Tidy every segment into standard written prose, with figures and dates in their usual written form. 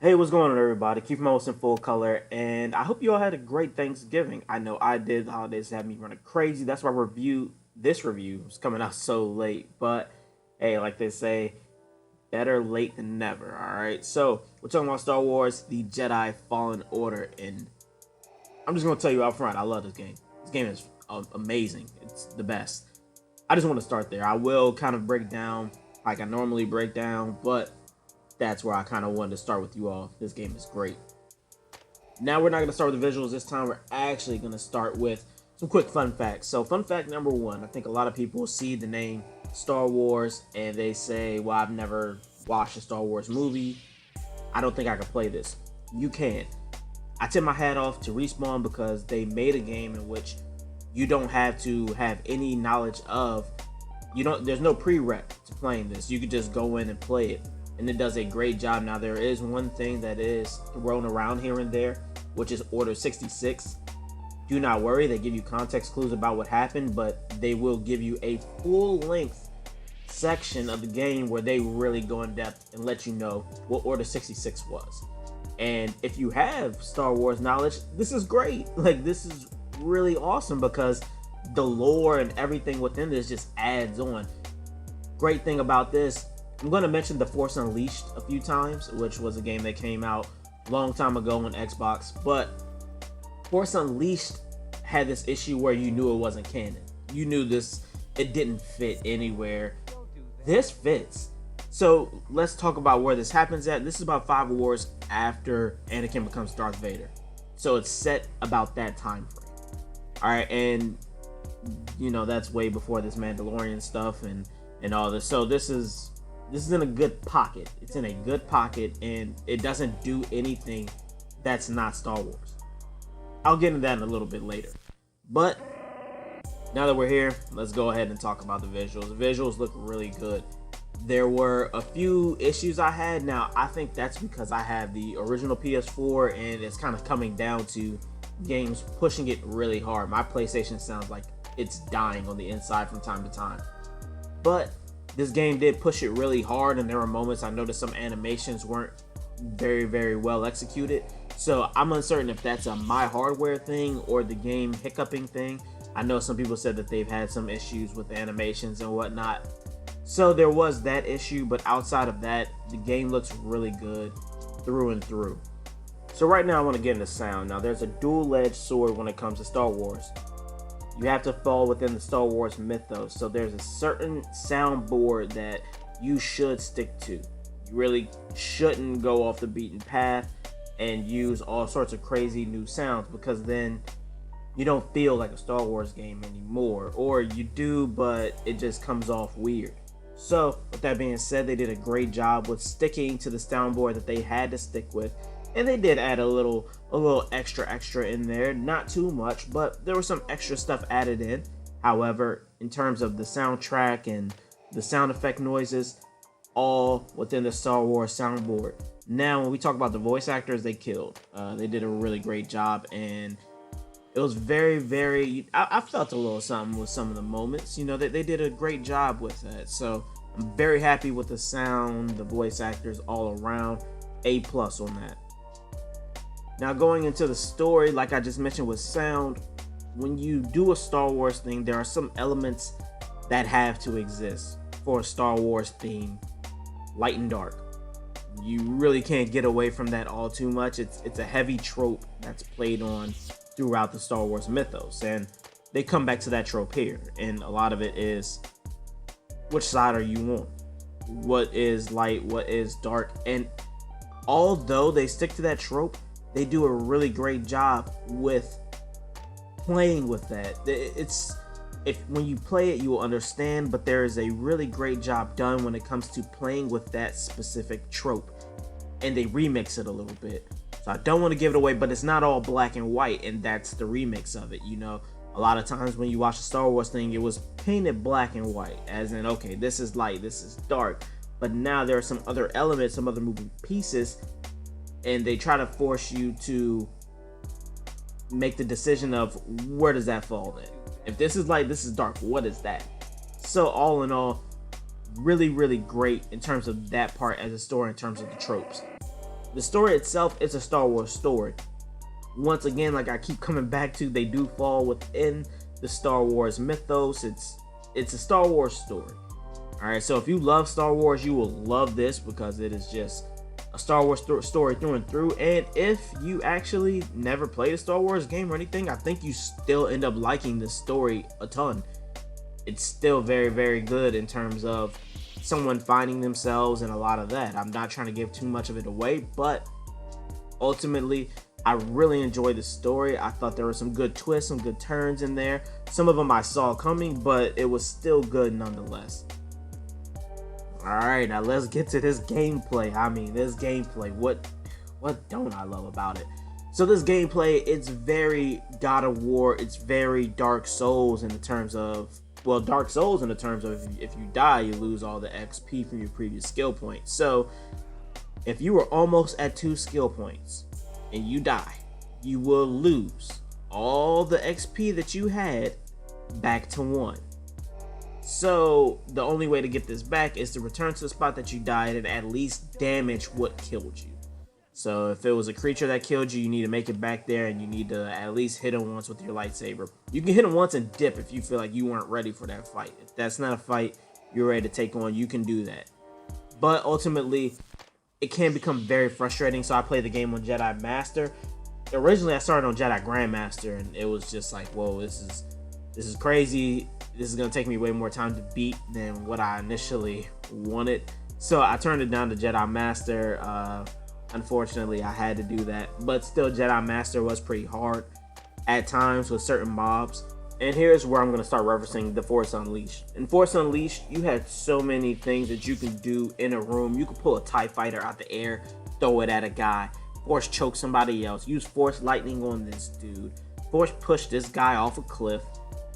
Hey, what's going on, everybody? Keep my host in full color, and I hope you all had a great Thanksgiving. I know I did. The holidays had me running crazy. That's why this review is coming out so late. But hey, like they say, better late than never. All right. So we're talking about Star Wars: The Jedi Fallen Order, and I'm just gonna tell you up front, I love this game. This game is amazing. It's the best. I just want to start there. I will kind of break down like I normally break down, but that's where I kind of wanted to start with you all. This game is great. Now we're not going to start with the visuals this time. We're actually going to start with some quick fun facts. So fun fact number one, I think a lot of people see the name Star Wars and they say, well, I've never watched a Star Wars movie. I don't think I can play this. You can. I tip my hat off to Respawn because they made a game in which you don't have to have any knowledge of, there's no prereq to playing this. You could just go in and play it, and it does a great job. Now there is one thing that is thrown around here and there, which is Order 66. Do not worry, they give you context clues about what happened, but they will give you a full-length section of the game where they really go in depth and let you know what Order 66 was. And if you have Star Wars knowledge, this is great. Like, this is really awesome because the lore and everything within this just adds on. Great thing about this, I'm going to mention The Force Unleashed a few times, which was a game that came out a long time ago on Xbox, but Force Unleashed had this issue where you knew it wasn't canon. You knew it didn't fit anywhere. This fits. So let's talk about where this happens at. This is about 5 wars after Anakin becomes Darth Vader. So it's set about that time frame. All right, and that's way before this Mandalorian stuff and all this. So this is in a good pocket. It's in a good pocket, and it doesn't do anything that's not Star Wars. I'll get into that in a little bit later. But now that we're here, let's go ahead and talk about the visuals. The visuals look really good. There were a few issues I had. Now, I think that's because I have the original PS4, and it's kind of coming down to games pushing it really hard. My PlayStation sounds like it's dying on the inside from time to time. But this game did push it really hard, and there were moments I noticed some animations weren't very, very well executed. So I'm uncertain if that's a my hardware thing or the game hiccuping thing. I know some people said that they've had some issues with animations and whatnot. So there was that issue, but outside of that, the game looks really good through and through. So right now I want to get into sound. Now there's a dual-edged sword when it comes to Star Wars. You have to fall within the Star Wars mythos. So there's a certain soundboard that you should stick to. You really shouldn't go off the beaten path and use all sorts of crazy new sounds, because then you don't feel like a Star Wars game anymore. Or you do, but it just comes off weird. So with that being said, they did a great job with sticking to the soundboard that they had to stick with. And they did add a little extra in there. Not too much, but there was some extra stuff added in. However, in terms of the soundtrack and the sound effect noises, all within the Star Wars soundboard. Now, when we talk about the voice actors, they killed. They did a really great job, and it was very, very... I felt a little something with some of the moments. They did a great job with that. So I'm very happy with the sound, the voice actors all around. A+ on that. Now, going into the story, like I just mentioned with sound, when you do a Star Wars thing, there are some elements that have to exist for a Star Wars theme, light and dark. You really can't get away from that all too much. It's a heavy trope that's played on throughout the Star Wars mythos, and they come back to that trope here, and a lot of it is, which side are you on? What is light? What is dark? And although they stick to that trope, they do a really great job with playing with that. When you play it, you will understand, but there is a really great job done when it comes to playing with that specific trope, and they remix it a little bit. So I don't want to give it away, but it's not all black and white, and that's the remix of it. A lot of times when you watch a Star Wars thing, it was painted black and white, as in, okay, this is light, this is dark, but now there are some other elements, some other moving pieces, and they try to force you to make the decision of where does that fall in. If this is light, this is dark, what is that? So all in all, really, really great in terms of that part as a story, in terms of the tropes. The story itself is a Star Wars story. Once again, like I keep coming back to, they do fall within the Star Wars mythos. It's a Star Wars story. All right, so if you love Star Wars, you will love this because it is just a Star Wars story through and through. And if you actually never played a Star Wars game or anything, I think you still end up liking this story a ton. It's still very, very good in terms of someone finding themselves and a lot of that. I'm not trying to give too much of it away, but ultimately, I really enjoyed the story. I thought there were some good twists, some good turns in there. Some of them I saw coming, but it was still good nonetheless. Alright, now let's get to this gameplay. I mean, this gameplay, what don't I love about it? So this gameplay, it's very God of War, it's very Dark Souls in the terms of, well, Dark Souls in the terms of if you die, you lose all the XP from your previous skill points. So if you were almost at 2 skill points and you die, you will lose all the XP that you had back to 1. So the only way to get this back is to return to the spot that you died and at least damage what killed you. So if it was a creature that killed you, you need to make it back there and you need to at least hit him once with your lightsaber. You can hit him once and dip if you feel like you weren't ready for that fight. If that's not a fight you're ready to take on, you can do that. But ultimately, it can become very frustrating. So I played the game on Jedi Master. Originally, I started on Jedi Grandmaster, and it was just like, whoa, this is crazy. This is gonna take me way more time to beat than what I initially wanted. So I turned it down to Jedi Master. Unfortunately, I had to do that, but still, Jedi Master was pretty hard at times with certain mobs. And here's where I'm going to start referencing the Force Unleashed. In Force Unleashed, you had so many things that you can do in a room. You could pull a TIE fighter out the air, throw it at a guy, force choke somebody else, use force lightning on this dude, force push this guy off a cliff.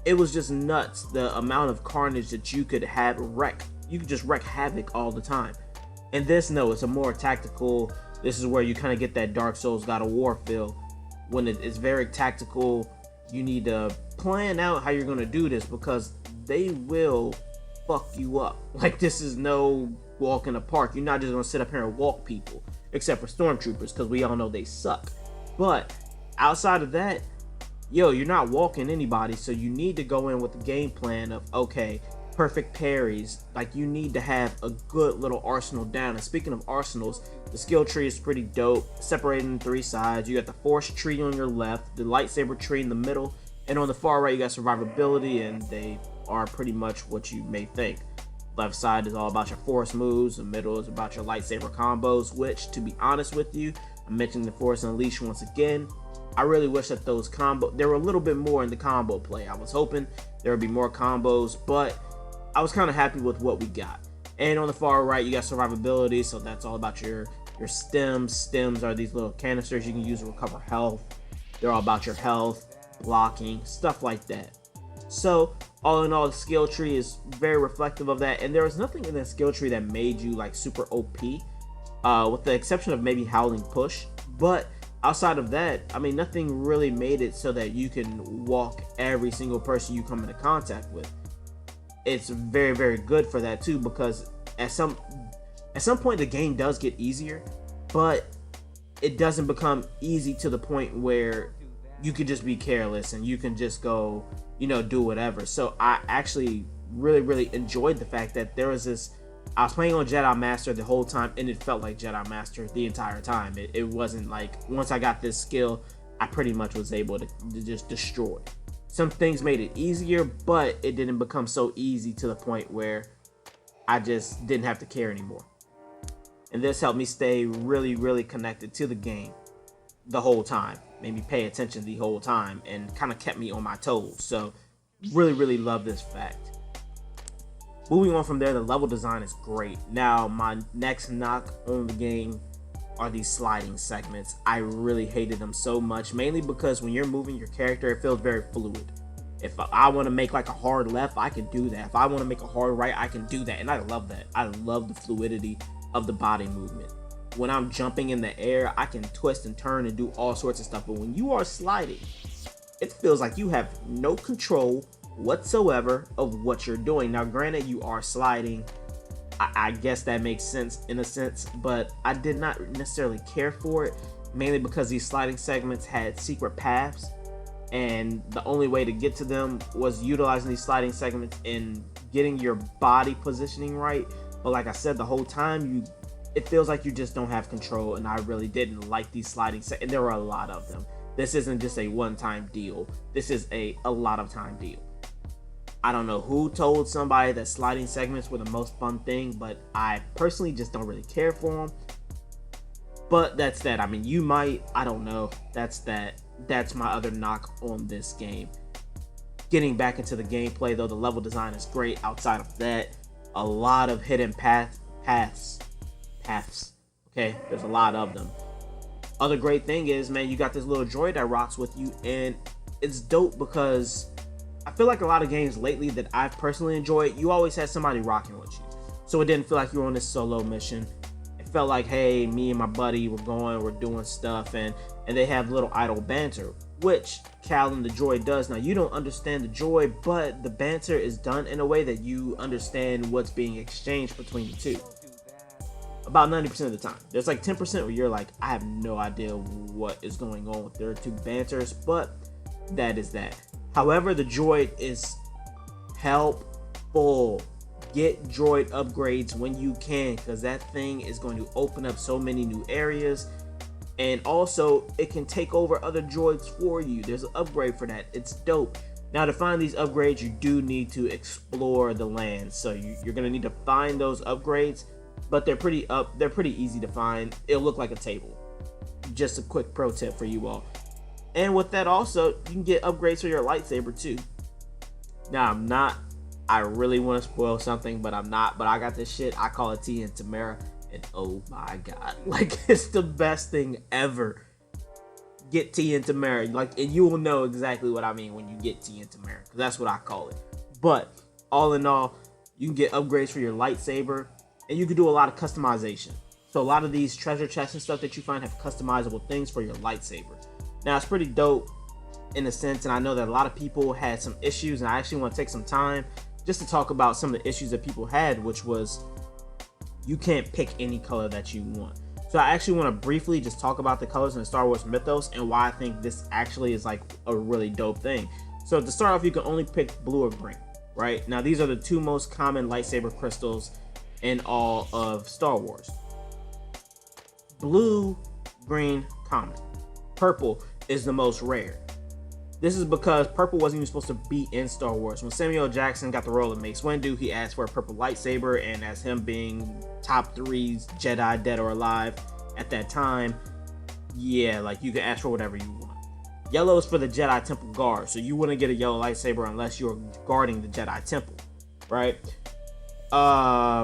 It was just nuts, the amount of carnage that you could have wreck. You could just wreak havoc all the time. And this, no, it's a more tactical. This is where you kind of get that Dark Souls God of War feel. When it's very tactical, you need to plan out how you're going to do this because they will fuck you up. Like, this is no walk in the park. You're not just going to sit up here and walk people, except for stormtroopers, because we all know they suck. But outside of that, yo, you're not walking anybody, so you need to go in with a game plan of, okay, perfect parries. Like, you need to have a good little arsenal down. And speaking of arsenals, the skill tree is pretty dope, separated in 3 sides. You got the force tree on your left, the lightsaber tree in the middle, and on the far right you got survivability, and they are pretty much what you may think. Left side is all about your force moves, the middle is about your lightsaber combos, which, to be honest with you, I'm mentioning the Force Unleashed once again. I really wish that those there were a little bit more in the combo play. I was hoping there would be more combos, but I was kind of happy with what we got. And on the far right, you got survivability, so that's all about your stems. Stems are these little canisters you can use to recover health. They're all about your health, blocking, stuff like that. So all in all, the skill tree is very reflective of that, and there was nothing in that skill tree that made you like super OP, with the exception of maybe Howling Push. But outside of that, I mean, nothing really made it so that you can walk every single person you come into contact with. It's very, very good for that too, because at some point the game does get easier, but it doesn't become easy to the point where you can just be careless and you can just go, do whatever. So I actually really, really enjoyed the fact that there was this. I was playing on Jedi Master the whole time, and it felt like Jedi Master the entire time. It wasn't like once I got this skill, I pretty much was able to just destroy. Some things made it easier, but it didn't become so easy to the point where I just didn't have to care anymore. And this helped me stay really, really connected to the game the whole time. Made me pay attention the whole time and kind of kept me on my toes. So really, really love this fact. Moving on from there, the level design is great. Now, my next knock on the game are these sliding segments. I really hated them so much, mainly because when you're moving your character, it feels very fluid. If I want to make like a hard left, I can do that. If I want to make a hard right, I can do that. And I love that. I love the fluidity of the body movement. When I'm jumping in the air, I can twist and turn and do all sorts of stuff. But when you are sliding, it feels like you have no control whatsoever of what you're doing. Now, granted, you are sliding I guess that makes sense in a sense, but I did not necessarily care for it, mainly because these sliding segments had secret paths, and the only way to get to them was utilizing these sliding segments and getting your body positioning right. But like I said, the whole time it feels like you just don't have control, and I really didn't like these sliding segments, and there were a lot of them. This isn't just a one-time deal. This is a lot of time deal. I don't know who told somebody that sliding segments were the most fun thing, but I personally just don't really care for them. But that's that. I mean, you might. I don't know. That's that. That's my other knock on this game. Getting back into the gameplay, though, the level design is great. Outside of that, a lot of hidden paths. Okay, there's a lot of them. Other great thing is, man, you got this little droid that rocks with you, and it's dope because I feel like a lot of games lately that I've personally enjoyed, you always had somebody rocking with you. So it didn't feel like you were on this solo mission. It felt like, hey, me and my buddy, we're doing stuff, and they have little idle banter, which Cal and the droid does. Now, you don't understand the droid, but the banter is done in a way that you understand what's being exchanged between the two. About 90% of the time. There's like 10% where you're like, I have no idea what is going on with their two banters, but that is that. However, the droid is helpful. Get droid upgrades when you can, because that thing is going to open up so many new areas, and also it can take over other droids for you. There's an upgrade for that. It's dope. Now, to find these upgrades, you do need to explore the land, so you're going to need to find those upgrades, but they're pretty easy to find. It'll look like a table. Just a quick pro tip for you all. And with that also, you can get upgrades for your lightsaber too. Now, I really want to spoil something, but I'm not. But I got this shit. I call it Tia and Tamara, and oh my god, like, it's the best thing ever. Get Tia and Tamara, like, and you will know exactly what I mean when you get Tia and Tamara, because that's what I call it. But all in all, you can get upgrades for your lightsaber, and you can do a lot of customization. So a lot of these treasure chests and stuff that you find have customizable things for your lightsaber. Now, it's pretty dope in a sense, and I know that a lot of people had some issues, and I actually want to take some time just to talk about some of the issues that people had, which was you can't pick any color that you want. So I actually want to briefly just talk about the colors in the Star Wars mythos and why I think this actually is like a really dope thing. So to start off, you can only pick blue or green, right? Now, these are the two most common lightsaber crystals in all of Star Wars. Blue, green, common. Purple is the most rare. This is because purple wasn't even supposed to be in Star Wars. When Samuel L. Jackson got the role of Mace Windu, he asked for a purple lightsaber, and as him being top 3 Jedi dead or alive at that time, yeah, like, you can ask for whatever you want. Yellow is for the Jedi Temple Guard, so you wouldn't get a yellow lightsaber unless you're guarding the Jedi Temple, right?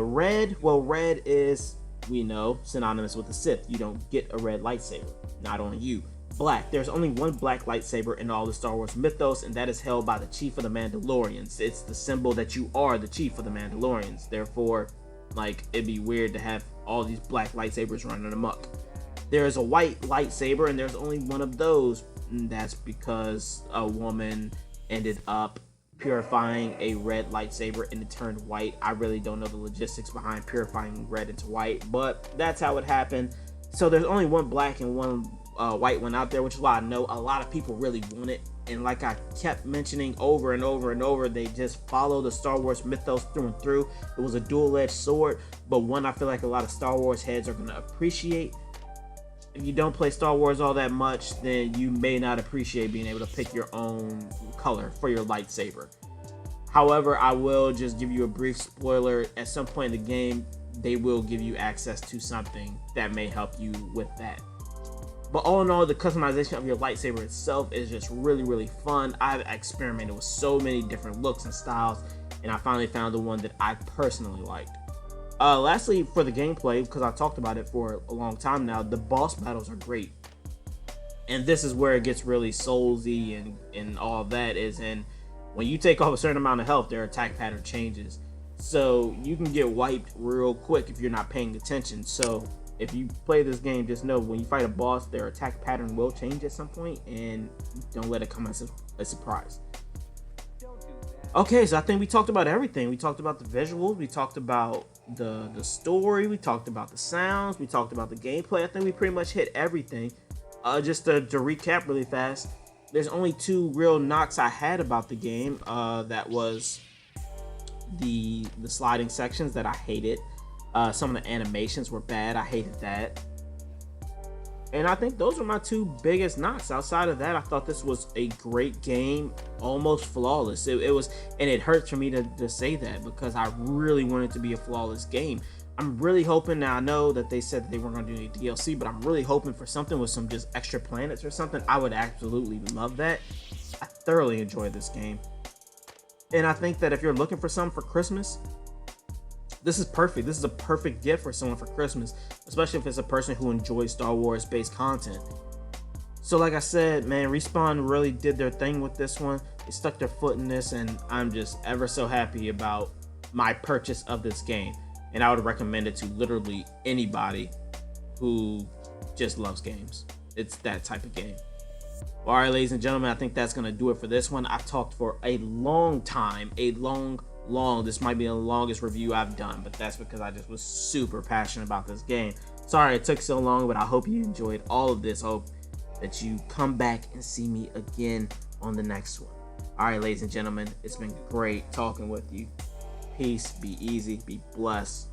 Red is, we know, synonymous with the Sith. You don't get a red lightsaber, not on you. Black, there's only one black lightsaber in all the Star Wars mythos, and that is held by the Chief of the Mandalorians. It's the symbol that you are the Chief of the Mandalorians. Therefore, like, it'd be weird to have all these black lightsabers running amok. There is a white lightsaber, and there's only one of those, and that's because a woman ended up purifying a red lightsaber and it turned white. I really don't know the logistics behind purifying red into white, but that's how it happened. So there's only one black and one white one out there, which is why I know a lot of people really want it. And like I kept mentioning over and over and over, they just follow the Star Wars mythos through and through. It was a dual-edged sword, but one I feel like a lot of Star Wars heads are going to appreciate. If you don't play Star Wars all that much, then you may not appreciate being able to pick your own color for your lightsaber. However, I will just give you a brief spoiler. At some point in the game, they will give you access to something that may help you with that. But all in all, the customization of your lightsaber itself is just really, really fun. I've experimented with so many different looks and styles, and I finally found the one that I personally liked. Lastly, for the gameplay, because I talked about it for a long time now, the boss battles are great. And this is where it gets really soulsy and all that is in when you take off a certain amount of health, their attack pattern changes. So you can get wiped real quick if you're not paying attention. So if you play this game, just know when you fight a boss, their attack pattern will change at some point, and don't let it come as a surprise. Okay, so I think we talked about everything. We talked about the visuals, we talked about the story, we talked about the sounds, we talked about the gameplay. I think we pretty much hit everything. Just to recap really fast, there's only two real knocks I had about the game. That was the sliding sections that I hated. Some of the animations were bad. I hated that. And I think those were my two biggest knocks. Outside of that, I thought this was a great game, almost flawless. It was, and it hurts for me to say that because I really wanted it to be a flawless game. I'm really hoping, now I know that they said that they weren't going to do any DLC, but I'm really hoping for something with some just extra planets or something. I would absolutely love that. I thoroughly enjoyed this game. And I think that if you're looking for something for Christmas, this is perfect. This is a perfect gift for someone for Christmas, especially if it's a person who enjoys Star Wars based content. So like I said, man, Respawn really did their thing with this one. They stuck their foot in this, and I'm just ever so happy about my purchase of this game. And I would recommend it to literally anybody who just loves games. It's that type of game. All right, ladies and gentlemen, I think that's going to do it for this one. I've talked for a long time, this might be the longest review I've done, but that's because I just was super passionate about this game. Sorry it took so long, but I hope you enjoyed all of this. Hope that you come back and see me again on the next one. All right, ladies and gentlemen, it's been great talking with you. Peace, be easy, be blessed.